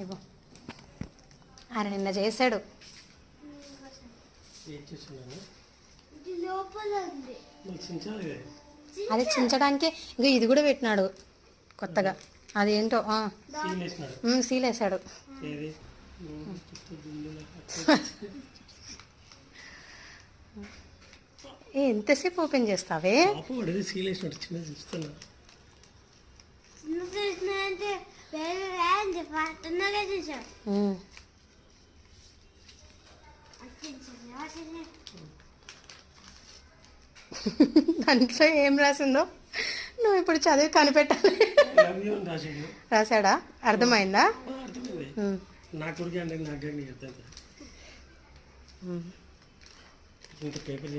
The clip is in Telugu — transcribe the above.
ఇవ్వు. ఆయన నిన్న చేశాడు. అది చించడానికి ఇంకా ఇది కూడా పెట్టినాడు కొత్తగా. అదేంటో సీలేసాడు. ఎంతసేపు ఓపెన్ చేస్తావే? దాంట్లో ఏం రాసిందో నువ్వు ఇప్పుడు చదివి కనిపెట్టాలి. రాశాడా? అర్థమైందా? పేపర్